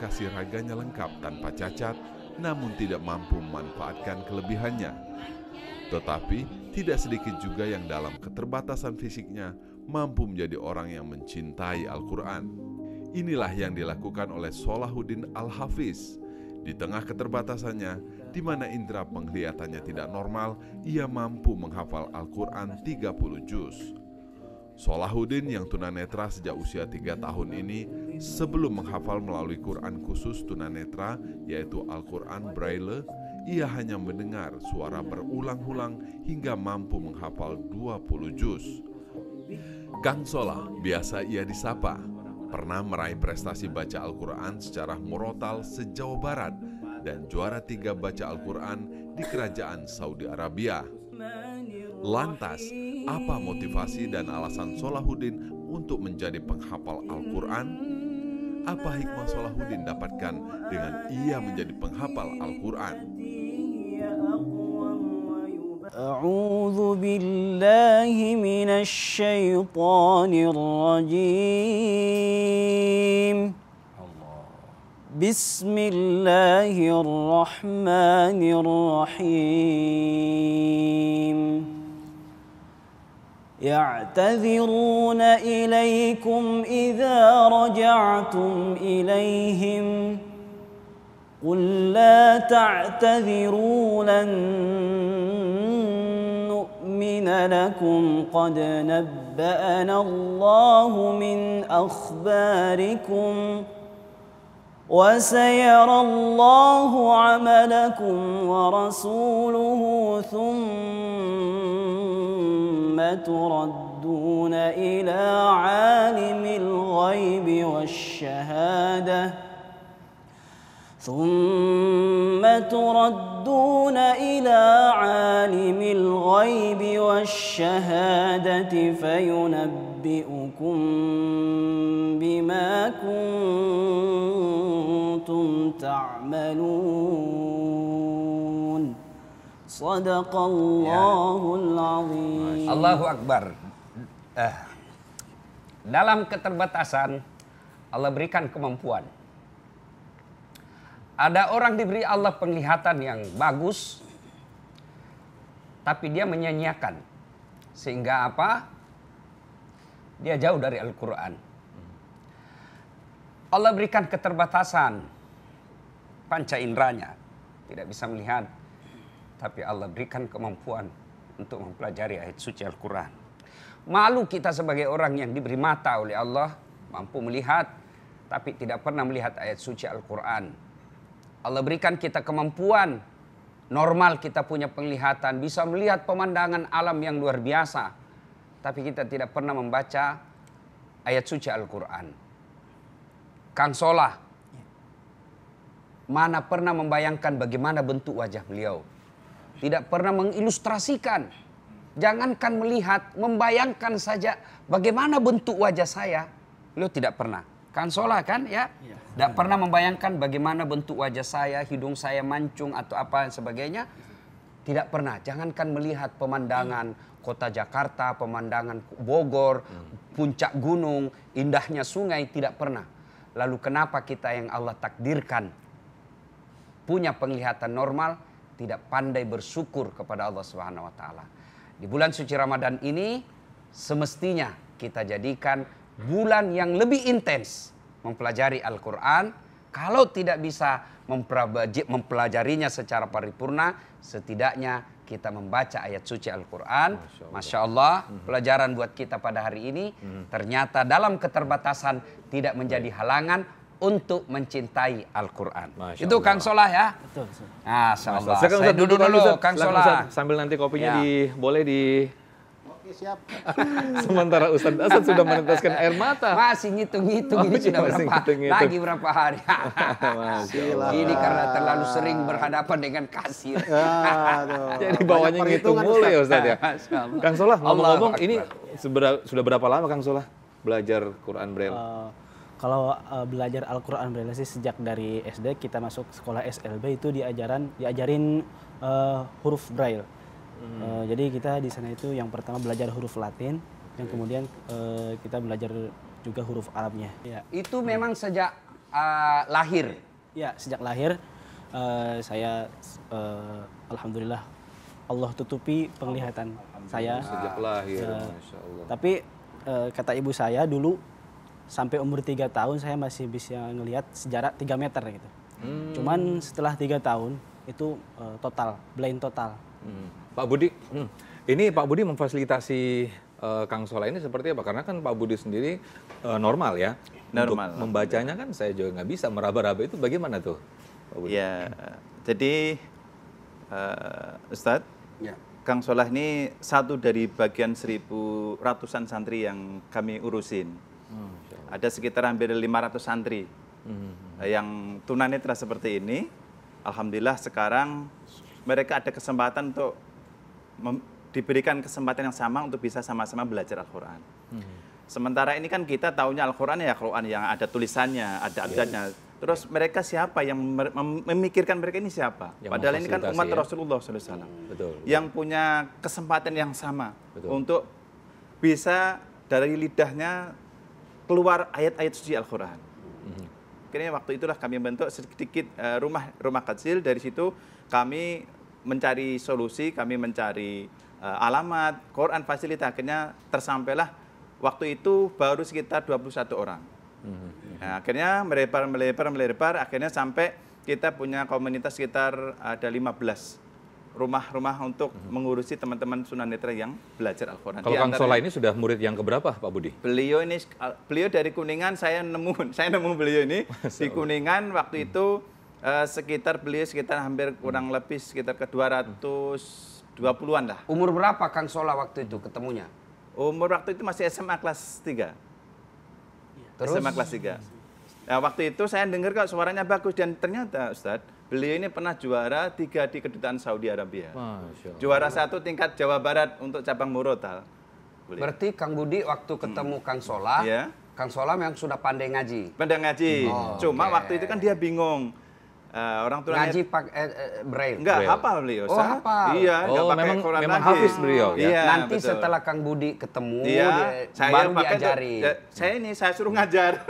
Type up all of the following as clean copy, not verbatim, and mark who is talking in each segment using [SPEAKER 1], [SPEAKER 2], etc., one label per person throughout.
[SPEAKER 1] kasih raganya lengkap tanpa cacat, namun tidak mampu memanfaatkan kelebihannya. Tetapi tidak sedikit juga yang dalam keterbatasan fisiknya mampu menjadi orang yang mencintai Al-Quran. Inilah yang dilakukan oleh Salahuddin Al-Hafiz. Di tengah keterbatasannya, di mana indera penglihatannya tidak normal, ia mampu menghafal Al-Quran 30 juz. Salahuddin yang tunanetra sejak usia 3 tahun ini, sebelum menghafal melalui Quran khusus tunanetra, yaitu Al-Quran Braille, ia hanya mendengar suara berulang-ulang hingga mampu menghafal 20 juz. Kang Solah, biasa ia disapa, pernah meraih prestasi baca Al-Quran secara murotal se-Jawa Barat dan juara 3 baca Al-Quran di Kerajaan Saudi Arabia. Lantas, apa motivasi dan alasan Salahuddin untuk menjadi penghafal Al-Quran? Apa hikmah Salahuddin dapatkan dengan ia menjadi penghafal Al-Quran?
[SPEAKER 2] A'udzu billahi minasy syaithanir rajim. Bismillahirrahmanirrahim. يعتذرون إليكم إذا رجعتم إليهم قل لا تعتذروا لن نؤمن لكم قد نبأنا الله من أخباركم وسيرى الله عملكم ورسوله ثم تردون إلى عالم الغيب والشهادة فينبئكم بما كنتم تعملون صدق الله العظيم.
[SPEAKER 3] Allahu Akbar. Dalam keterbatasan Allah berikan kemampuan. Ada orang diberi Allah penglihatan yang bagus, tapi dia menyanyiakan. Sehingga apa? Dia jauh dari Al-Quran. Allah berikan keterbatasan panca inderanya, tidak bisa melihat. Tapi Allah berikan kemampuan untuk mempelajari ayat suci Al-Quran. Malu kita sebagai orang yang diberi mata oleh Allah, mampu melihat, tapi tidak pernah melihat ayat suci Al-Quran. Allah berikan kita kemampuan, normal kita punya penglihatan, bisa melihat pemandangan alam yang luar biasa. Tapi kita tidak pernah membaca ayat suci Al-Quran. Kang Solah, mana pernah membayangkan bagaimana bentuk wajah beliau. Tidak pernah mengilustrasikan. Jangankan melihat, membayangkan saja bagaimana bentuk wajah saya. Beliau tidak pernah. Kang Solah kan ya? Tidak pernah membayangkan bagaimana bentuk wajah saya, hidung saya mancung atau apa dan sebagainya. Tidak pernah. Jangankan melihat pemandangan kota Jakarta, pemandangan Bogor, puncak gunung, indahnya sungai, tidak pernah. Lalu kenapa kita yang Allah takdirkan punya penglihatan normal, tidak pandai bersyukur kepada Allah Subhanahu wa taala. Di bulan suci Ramadan ini semestinya kita jadikan bulan yang lebih intens mempelajari Al-Quran. Kalau tidak bisa mempelajarinya secara paripurna, setidaknya kita membaca ayat suci Al-Quran. Masya Allah, pelajaran buat kita pada hari ini. Ternyata dalam keterbatasan tidak menjadi halangan untuk mencintai Al-Quran. Itu Kang Solah ya? Betul. Nah, Allah. Saya duduk dulu Kang Solah.
[SPEAKER 4] Sambil nanti kopinya
[SPEAKER 3] ya.
[SPEAKER 4] boleh di...
[SPEAKER 5] Oke, siap.
[SPEAKER 4] Sementara Ustadz Asad sudah meneteskan air mata.
[SPEAKER 3] Masih ngitung-ngitung ini sudah lagi berapa hari. Ini karena terlalu sering berhadapan dengan kasir.
[SPEAKER 4] Jadi bawahnya ngitung mulu ya Ustadz ya. Kang Solah, ngomong-ngomong ini sudah berapa lama Kang Solah belajar Quran Braille?
[SPEAKER 2] Kalau belajar Al-Quran Braille sih sejak dari SD, kita masuk sekolah SLB itu diajarin huruf Braille. Jadi kita di sana itu yang pertama belajar huruf Latin, yang kemudian kita belajar juga huruf Arabnya. Ya.
[SPEAKER 3] Itu memang sejak lahir?
[SPEAKER 2] Ya, sejak lahir saya alhamdulillah Allah tutupi penglihatan saya.
[SPEAKER 4] Sejak lahir,
[SPEAKER 2] Ya.
[SPEAKER 4] Masya Allah.
[SPEAKER 2] Tapi kata ibu saya dulu sampai umur 3 tahun saya masih bisa ngelihat sejarak 3 meter gitu. Cuman setelah 3 tahun itu total, blind total.
[SPEAKER 4] Pak Budi, ini Pak Budi memfasilitasi Kang Solah ini seperti apa? Karena kan Pak Budi sendiri normal ya.
[SPEAKER 5] Normal.
[SPEAKER 4] Untuk membacanya kan saya juga nggak bisa, meraba-raba itu bagaimana tuh Pak Budi?
[SPEAKER 5] Ya, jadi Ustadz,
[SPEAKER 3] Ya.
[SPEAKER 5] Kang Solah ini satu dari bagian 1.000 ratusan santri yang kami urusin. Ada sekitar hampir 500 santri yang tunanetra seperti ini. Alhamdulillah sekarang mereka ada kesempatan untuk diberikan kesempatan yang sama untuk bisa sama-sama belajar Al-Quran. Sementara ini kan kita taunya Al-Quran ya Quran yang ada tulisannya, ada abjadnya. Terus mereka siapa yang memikirkan mereka ini siapa?
[SPEAKER 4] Yang
[SPEAKER 5] Padahal ini kan umat
[SPEAKER 4] memfasilitasi, ya.
[SPEAKER 5] Rasulullah SAW.
[SPEAKER 4] Betul.
[SPEAKER 5] Yang punya kesempatan yang sama
[SPEAKER 4] Betul.
[SPEAKER 5] untuk bisa dari lidahnya keluar ayat-ayat suci Al-Quran. Akhirnya waktu itulah kami bentuk sedikit rumah kecil. Dari situ kami mencari solusi, kami mencari alamat, Quran fasilitas. Akhirnya tersampailah waktu itu baru sekitar 21 orang. Nah, akhirnya melebar, akhirnya sampai kita punya komunitas sekitar ada 15 rumah-rumah untuk mengurusi teman-teman tunanetra yang belajar Al-Quran.
[SPEAKER 4] Kalau Kang Solah ini sudah murid yang keberapa Pak Budi?
[SPEAKER 5] Beliau dari Kuningan, saya nemu beliau ini di Kuningan waktu itu sekitar hampir kurang lebih sekitar ke 220-an lah.
[SPEAKER 3] Umur berapa Kang Solah waktu itu ketemunya?
[SPEAKER 5] Umur waktu itu masih SMA kelas 3.
[SPEAKER 3] Terus?
[SPEAKER 5] SMA kelas 3. Nah, waktu itu saya dengar kok suaranya bagus dan ternyata Ustadz, beliau ini pernah juara 3 di Kedutaan Saudi Arabia.
[SPEAKER 4] Masya Allah.
[SPEAKER 5] Juara 1 tingkat Jawa Barat untuk cabang Murotal. Beliau.
[SPEAKER 3] Berarti Kang Budi waktu ketemu Kang Solah,
[SPEAKER 5] Iya.
[SPEAKER 3] Kang Solah memang sudah pandai ngaji.
[SPEAKER 5] Pandai ngaji. Cuma
[SPEAKER 3] oke.
[SPEAKER 5] waktu itu kan dia bingung. Orang tua
[SPEAKER 3] Ngaji braille.
[SPEAKER 5] enggak
[SPEAKER 4] Braille.
[SPEAKER 5] hafal beliau.
[SPEAKER 3] Oh, hafal.
[SPEAKER 5] Iya, enggak
[SPEAKER 4] Oh,
[SPEAKER 5] pakai Quran
[SPEAKER 4] memang
[SPEAKER 5] lagi.
[SPEAKER 4] hafiz beliau ya?
[SPEAKER 5] Iya,
[SPEAKER 3] Nanti
[SPEAKER 5] betul.
[SPEAKER 3] setelah Kang Budi ketemu,
[SPEAKER 5] Iya, saya
[SPEAKER 3] baru
[SPEAKER 5] pakai tuh,
[SPEAKER 3] diajari.
[SPEAKER 5] saya suruh ngajar.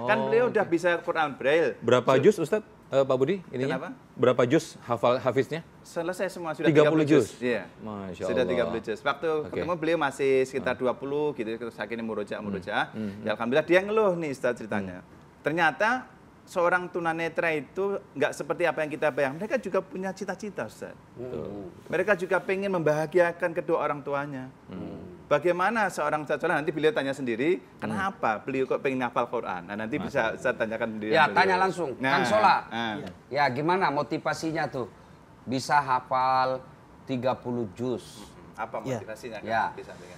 [SPEAKER 5] Kan beliau udah bisa Quran Braille.
[SPEAKER 4] Berapa juz Ustadz Pak Budi ininya?
[SPEAKER 5] Kenapa?
[SPEAKER 4] Berapa juz hafiznya?
[SPEAKER 5] Selesai semua sudah
[SPEAKER 4] 30 juz?
[SPEAKER 5] Iya.
[SPEAKER 4] Masya
[SPEAKER 5] Sudah
[SPEAKER 4] Allah.
[SPEAKER 5] 30 juz. Waktu
[SPEAKER 4] Oke.
[SPEAKER 5] ketemu beliau masih sekitar 20 gitu, terus akhirnya murojaah. Ya alhamdulillah dia ngeluh nih Ustaz ceritanya. Ternyata seorang tunanetra itu nggak seperti apa yang kita bayangkan. Mereka juga punya cita-cita, Ustaz. Mereka juga pengen membahagiakan kedua orang tuanya. Bagaimana seorang Ustaz Solah, nanti beliau tanya sendiri, kenapa beliau kok pengen hafal Quran? Nah, nanti bisa Ustaz tanyakan sendiri.
[SPEAKER 3] Ya,
[SPEAKER 5] beliau.
[SPEAKER 3] tanya langsung.
[SPEAKER 5] Nah,
[SPEAKER 3] Kang Solah.
[SPEAKER 5] nah.
[SPEAKER 3] Ya, gimana motivasinya tuh? Bisa hafal 30 juz.
[SPEAKER 5] Apa
[SPEAKER 2] Ya.
[SPEAKER 5] motivasinya?
[SPEAKER 3] Ya.
[SPEAKER 5] Bisa dengar.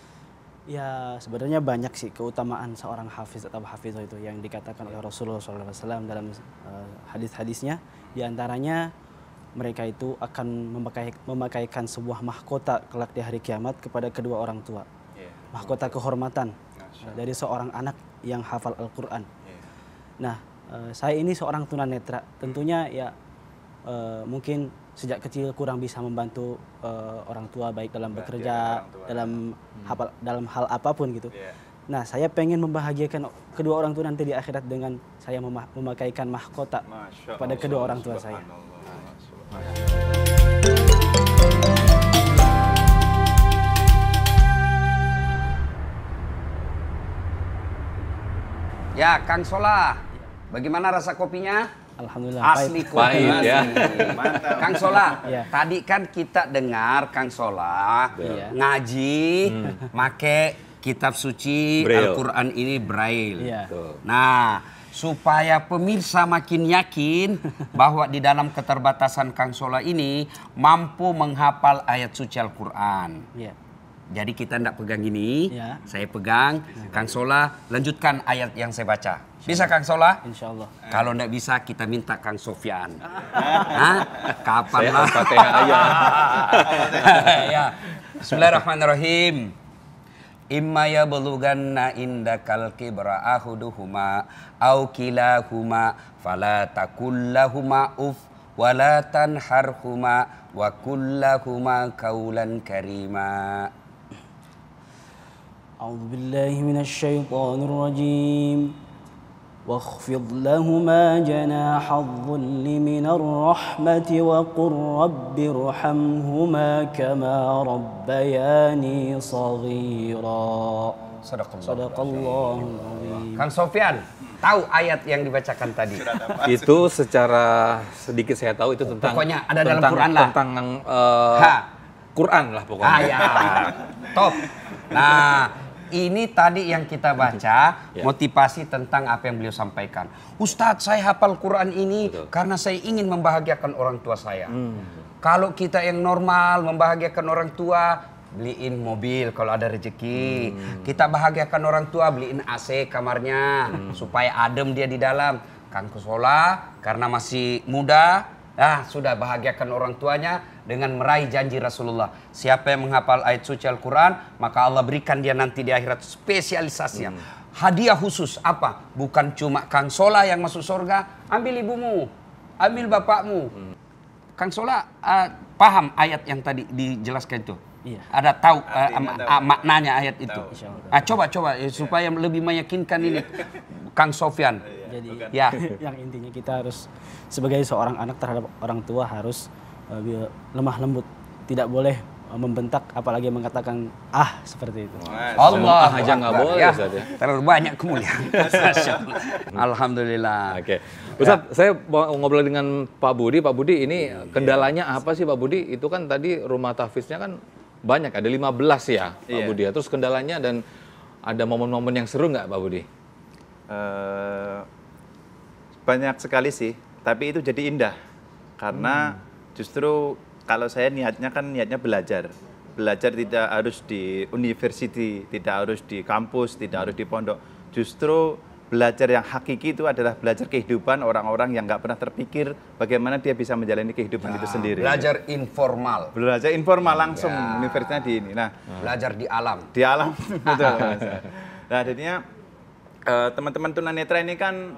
[SPEAKER 2] Ya sebenarnya banyak sih keutamaan seorang hafiz atau hafizah itu yang dikatakan oleh Rasulullah SAW dalam hadis-hadisnya. Di antaranya mereka itu akan memakaikan sebuah mahkota kelak di hari kiamat kepada kedua orang tua.
[SPEAKER 5] Iya.
[SPEAKER 2] Mahkota kehormatan dari seorang anak yang hafal Al-Quran.
[SPEAKER 5] Iya.
[SPEAKER 2] Nah, saya ini seorang tunanetra. Tentunya ya mungkin sejak kecil kurang bisa membantu orang tua baik dalam bekerja,
[SPEAKER 5] orang tua.
[SPEAKER 2] dalam hal apapun gitu.
[SPEAKER 5] Iya.
[SPEAKER 2] Nah, saya pengen membahagiakan kedua orang tua nanti di akhirat dengan saya memakaikan mahkota
[SPEAKER 5] Masya
[SPEAKER 2] pada
[SPEAKER 5] Allah,
[SPEAKER 2] kedua orang tua saya.
[SPEAKER 5] subhanallah.
[SPEAKER 3] Ya, Kang Solah. Bagaimana rasa kopinya?
[SPEAKER 2] Alhamdulillah.
[SPEAKER 3] Asli
[SPEAKER 2] pahit.
[SPEAKER 3] kopi.
[SPEAKER 4] Pahit, ya.
[SPEAKER 5] Mantap.
[SPEAKER 3] Kang Solah,
[SPEAKER 2] Iya.
[SPEAKER 3] tadi kan kita dengar Kang Solah
[SPEAKER 2] Iya.
[SPEAKER 3] ngaji, make kitab suci
[SPEAKER 4] Braille.
[SPEAKER 3] Al-Quran ini braille.
[SPEAKER 2] Iya.
[SPEAKER 3] Nah, supaya pemirsa makin yakin bahwa di dalam keterbatasan Kang Solah ini mampu menghafal ayat suci Al-Quran.
[SPEAKER 2] Iya.
[SPEAKER 3] Jadi kita tidak pegang gini,
[SPEAKER 2] Ya.
[SPEAKER 3] saya pegang, Kang Solah lanjutkan ayat yang saya baca. Bisa Kang Solah?
[SPEAKER 2] Insya Allah.
[SPEAKER 3] Kalau tidak bisa kita minta Kang Sofyan. Hah? Kapan
[SPEAKER 4] Saya
[SPEAKER 3] lah?
[SPEAKER 4] Al-Fatihah aja.
[SPEAKER 3] Ya. Bismillahirrahmanirrahim. Imma yablughanna indakal kibra ahaduhuma aw kilahuma fala taqul lahuma uff wala tanharhuma wa qul lahuma qawlan karima.
[SPEAKER 2] A'udzu billahi minasy syaithanir rajim. واخفض لهما جناح الذل من الرحمة وقل رب ارحمهما كما ربياني صغيرا. Sadaqallahul azim.
[SPEAKER 3] Kang Sofyan, tahu ayat yang dibacakan tadi?
[SPEAKER 4] Itu secara sedikit saya tahu itu tentang
[SPEAKER 3] Pokoknya ada dalam Quran lah.
[SPEAKER 4] Tentang Quran lah pokoknya.
[SPEAKER 3] Ah ya, top. Nah, ini tadi yang kita baca, motivasi tentang apa yang beliau sampaikan. Ustadz, saya hafal Quran ini karena saya ingin membahagiakan orang tua saya. Kalau kita yang normal membahagiakan orang tua, beliin mobil kalau ada rezeki. Kita bahagiakan orang tua, beliin AC kamarnya supaya adem dia di dalam. Kang Solah karena masih muda, sudah bahagiakan orang tuanya dengan meraih janji Rasulullah. Siapa yang menghafal ayat suci Al-Quran, maka Allah berikan dia nanti di akhirat spesialisasinya. Hadiah khusus apa? Bukan cuma Kang Solah yang masuk surga, ambil ibumu, ambil bapakmu. Kang Solah paham ayat yang tadi dijelaskan itu?
[SPEAKER 2] Iya.
[SPEAKER 3] Ada tahu maknanya ayat itu? Coba supaya lebih meyakinkan ini Kang Sofyan.
[SPEAKER 2] Jadi
[SPEAKER 3] Ya.
[SPEAKER 2] yang intinya kita harus sebagai seorang anak terhadap orang tua harus lemah lembut, tidak boleh membentak apalagi mengatakan seperti itu.
[SPEAKER 3] Allah
[SPEAKER 4] aja nggak boleh,
[SPEAKER 3] ya.
[SPEAKER 4] Ustaz, ya.
[SPEAKER 3] Terlalu banyak kemuliaan. Alhamdulillah.
[SPEAKER 4] Oke. Ustadz, saya mau ngobrol dengan Pak Budi. Pak Budi, ini kendalanya apa sih Pak Budi? Itu kan tadi rumah tahfiznya kan banyak, ada 15 ya Pak Budi. Terus kendalanya dan ada momen-momen yang seru nggak Pak Budi?
[SPEAKER 5] Banyak sekali sih, tapi itu jadi indah. Karena justru kalau saya niatnya belajar. Belajar tidak harus di university, tidak harus di kampus, tidak harus di pondok. Justru belajar yang hakiki itu adalah belajar kehidupan orang-orang yang nggak pernah terpikir bagaimana dia bisa menjalani kehidupan itu sendiri.
[SPEAKER 3] Belajar informal.
[SPEAKER 5] Belajar informal langsung universitasnya di ini. Nah,
[SPEAKER 3] Belajar di alam.
[SPEAKER 5] di alam. Betul. Nah, jadinya teman-teman tunanetra ini kan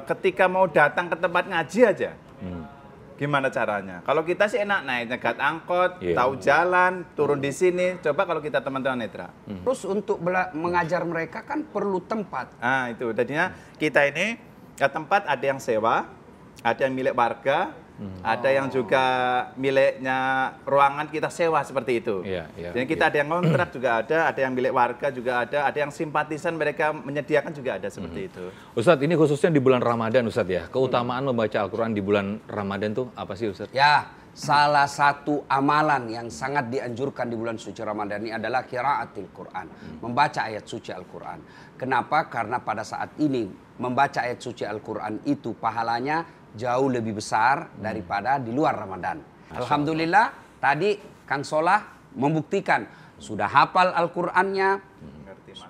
[SPEAKER 5] ketika mau datang ke tempat ngaji aja, gimana caranya? Kalau kita sih enak naik nyegat angkot, tahu jalan, turun di sini. Coba kalau kita teman-teman netra.
[SPEAKER 3] Terus untuk mengajar mereka kan perlu tempat.
[SPEAKER 5] Nah itu, jadinya kita ini tempat ada yang sewa, ada yang milik warga, ada yang juga miliknya ruangan kita sewa seperti itu. Jadi kita ada yang kontrak juga ada yang milik warga juga ada yang simpatisan mereka menyediakan juga ada seperti itu.
[SPEAKER 4] Ustadz, ini khususnya di bulan Ramadan Ustadz ya. Keutamaan membaca Al-Quran di bulan Ramadan tuh apa sih Ustadz?
[SPEAKER 3] Ya, salah satu amalan yang sangat dianjurkan di bulan suci Ramadan ini adalah qiraatil Quran, membaca ayat suci Al-Quran. Kenapa? Karena pada saat ini membaca ayat suci Al-Quran itu pahalanya jauh lebih besar daripada di luar Ramadan. Alhamdulillah, tadi Kang Solah membuktikan sudah hafal Al-Qur'annya,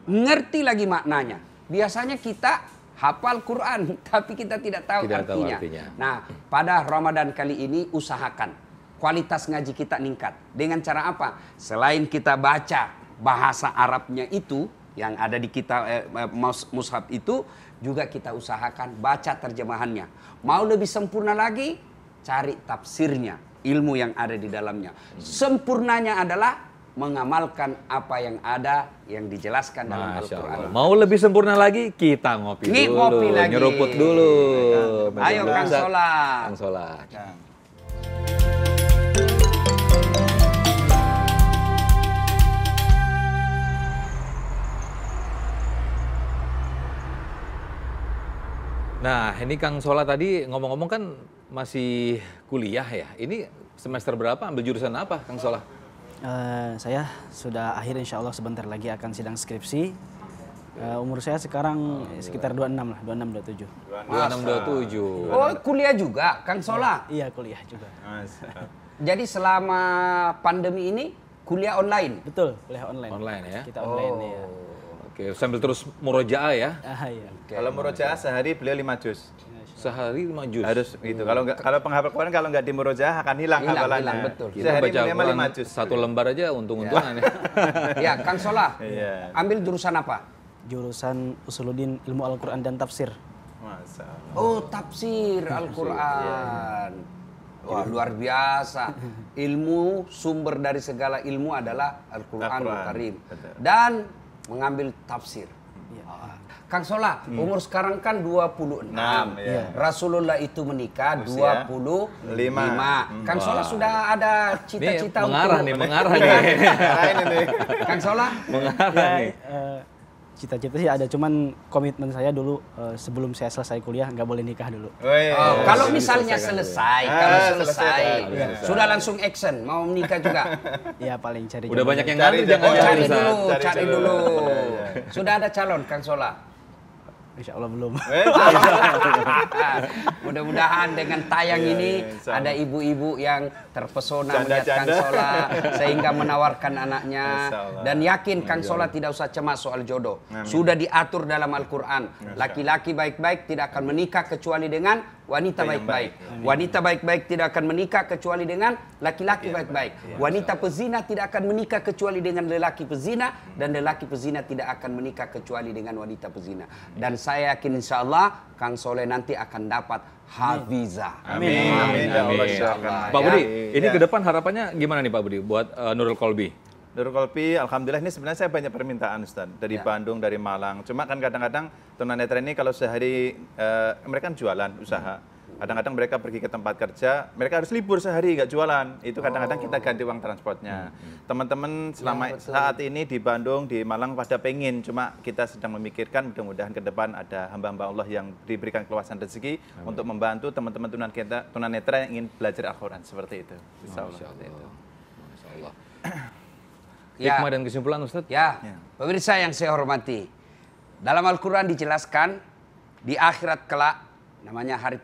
[SPEAKER 3] ngerti lagi maknanya. Biasanya kita hafal Quran, tapi kita tidak tahu artinya. Nah, pada Ramadan kali ini usahakan kualitas ngaji kita meningkat. Dengan cara apa? Selain kita baca bahasa Arabnya itu, yang ada di kitab mushaf itu, juga kita usahakan baca terjemahannya. Mau lebih sempurna lagi, cari tafsirnya, ilmu yang ada di dalamnya. Sempurnanya adalah mengamalkan apa yang ada yang dijelaskan dalam Al-Quran.
[SPEAKER 4] Mau lebih sempurna lagi, kita ngopi dulu,
[SPEAKER 3] lagi.
[SPEAKER 4] nyeruput dulu.
[SPEAKER 3] Ayo Kang Solah.
[SPEAKER 4] Kang Solah. Nah, ini Kang Solah tadi ngomong-ngomong kan masih kuliah ya. Ini semester berapa, ambil jurusan apa Kang Solah?
[SPEAKER 2] Saya sudah akhir insya Allah sebentar lagi akan sidang skripsi. Umur saya sekarang sekitar 26 lah, 26-27.
[SPEAKER 4] 26-27.
[SPEAKER 3] Oh, kuliah juga Kang Solah?
[SPEAKER 2] Iya, kuliah juga.
[SPEAKER 3] Jadi selama pandemi ini kuliah online?
[SPEAKER 2] Betul, kuliah online.
[SPEAKER 4] Online ya?
[SPEAKER 2] Kita online ya.
[SPEAKER 4] Oke, sambil terus murojaah ya?
[SPEAKER 2] Iya.
[SPEAKER 5] Kalau murojaah sehari beliau 5 juz.
[SPEAKER 4] Sehari 5 juz?
[SPEAKER 5] Harus gitu. Kalau penghafal Quran kalau nggak di murojaah akan hilang hafalannya.
[SPEAKER 3] Hilang, betul.
[SPEAKER 4] Kita
[SPEAKER 5] Sehari
[SPEAKER 4] baca
[SPEAKER 5] minimal
[SPEAKER 4] Quran
[SPEAKER 5] 5 juz.
[SPEAKER 4] satu lembar aja untung-untungan ya.
[SPEAKER 3] Ya, Kang Solah,
[SPEAKER 5] Iya.
[SPEAKER 3] ambil jurusan apa?
[SPEAKER 2] Jurusan Usuluddin Ilmu Al-Quran dan Tafsir.
[SPEAKER 5] Masa.
[SPEAKER 3] Oh, tafsir Al-Quran. Wah, luar biasa. Ilmu, sumber dari segala ilmu adalah Al-Quranul Karim.
[SPEAKER 5] Betul.
[SPEAKER 3] Dan mengambil tafsir. Kang Sola, umur sekarang kan 26.
[SPEAKER 5] ya.
[SPEAKER 3] Rasulullah itu menikah
[SPEAKER 5] Usia
[SPEAKER 3] 25. Kang Sola sudah ada cita-cita
[SPEAKER 4] mengarah
[SPEAKER 3] untuk...
[SPEAKER 4] nih, mengarah nih.
[SPEAKER 3] Kang Sola?
[SPEAKER 4] Mengarah nih.
[SPEAKER 2] Cita-cita sih ada, cuman komitmen saya dulu sebelum saya selesai kuliah nggak boleh nikah dulu.
[SPEAKER 3] Kalau misalnya selesai,
[SPEAKER 5] selesai.
[SPEAKER 3] sudah langsung action, mau menikah juga.
[SPEAKER 2] Ya paling cari
[SPEAKER 4] Udah
[SPEAKER 2] jodoh.
[SPEAKER 4] banyak yang ngantri, jangan
[SPEAKER 3] Cari
[SPEAKER 4] Ustaz.
[SPEAKER 3] dulu,
[SPEAKER 5] Cari
[SPEAKER 3] cari
[SPEAKER 5] dulu.
[SPEAKER 3] dulu. Sudah ada calon, Kang Sola?
[SPEAKER 2] Insya Allah belum.
[SPEAKER 3] Mudah-mudahan dengan tayang ini
[SPEAKER 5] sama.
[SPEAKER 3] ada ibu-ibu yang terpesona melihat Kang
[SPEAKER 5] Janda-janda.
[SPEAKER 3] Sola sehingga menawarkan anaknya
[SPEAKER 5] Masya Allah.
[SPEAKER 3] dan yakin Kang Sola tidak usah cemas soal jodoh. Sudah diatur dalam Al-Qur'an. Laki-laki baik-baik tidak akan menikah kecuali dengan wanita baik-baik. Wanita baik-baik tidak akan menikah kecuali dengan laki-laki baik-baik. Wanita pezina tidak akan menikah kecuali dengan lelaki pezina dan lelaki pezina tidak akan menikah kecuali dengan wanita pezina. Dan saya yakin insya Allah Kang Soleh nanti akan dapat hafizah.
[SPEAKER 5] Amin. Amin. Ya Allah, insyaAllah.
[SPEAKER 4] Pak Budi, ini
[SPEAKER 5] Ya.
[SPEAKER 4] ke depan harapannya gimana nih Pak Budi buat Nurul Kolbi?
[SPEAKER 5] Nurul Kolbi, alhamdulillah ini sebenarnya saya banyak permintaan Ustaz dari Bandung, dari Malang. Cuma kan kadang-kadang tunanetra ini kalau sehari mereka kan jualan usaha. Kadang-kadang mereka pergi ke tempat kerja, mereka harus libur sehari nggak jualan. Itu kadang-kadang kita ganti uang transportnya. Teman-teman selama saat ini di Bandung, di Malang pada pengen, cuma kita sedang memikirkan mudah-mudahan ke depan ada hamba-hamba Allah yang diberikan keluasan rezeki untuk membantu teman-teman tunanetra yang ingin belajar Al-Quran seperti itu. Insya Allah. Seperti itu.
[SPEAKER 4] Masya Allah.
[SPEAKER 3] Ya.
[SPEAKER 4] Hikmah dan kesimpulan Ustadz?
[SPEAKER 3] Ya, pemirsa yang saya hormati. Dalam Al-Quran dijelaskan di akhirat kelak namanya hari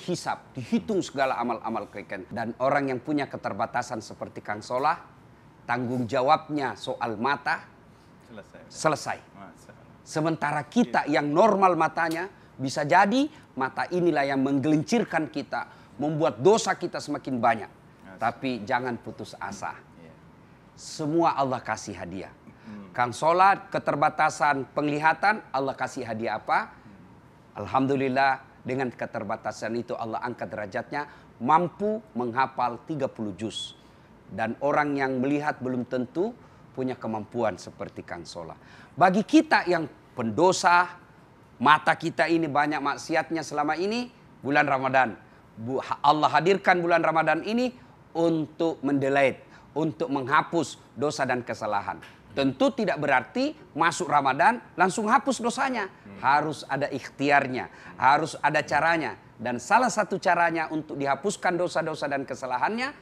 [SPEAKER 3] hisab, dihitung segala amal-amal kebaikan. Dan orang yang punya keterbatasan seperti Kang Solah, tanggung jawabnya soal mata selesai. Sementara kita yang normal matanya, bisa jadi mata inilah yang menggelincirkan kita, membuat dosa kita semakin banyak. Tapi jangan putus asa. Semua Allah kasih hadiah. Kang Solah keterbatasan penglihatan, Allah kasih hadiah apa? Alhamdulillah dengan keterbatasan itu Allah angkat derajatnya, mampu menghafal 30 juz. Dan orang yang melihat belum tentu punya kemampuan seperti Kang Solah. Bagi kita yang pendosa, mata kita ini banyak maksiatnya selama ini, bulan Ramadan. Allah hadirkan bulan Ramadan ini untuk mendelete, untuk menghapus dosa dan kesalahan. Tentu tidak berarti masuk Ramadan langsung hapus dosanya. Harus ada ikhtiarnya, harus ada caranya. Dan salah satu caranya untuk dihapuskan dosa-dosa dan kesalahannya,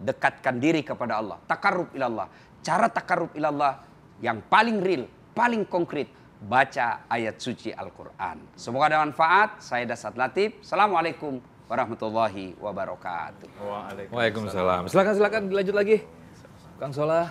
[SPEAKER 3] dekatkan diri kepada Allah. Takarrub ilallah. Cara takarrub ilallah yang paling real, paling konkret, baca ayat suci Al-Quran. Semoga ada manfaat. Saya Dasat Latif. Assalamualaikum warahmatullahi wabarakatuh.
[SPEAKER 4] Waalaikumsalam. Silakan dilanjut lagi. Kang Solah.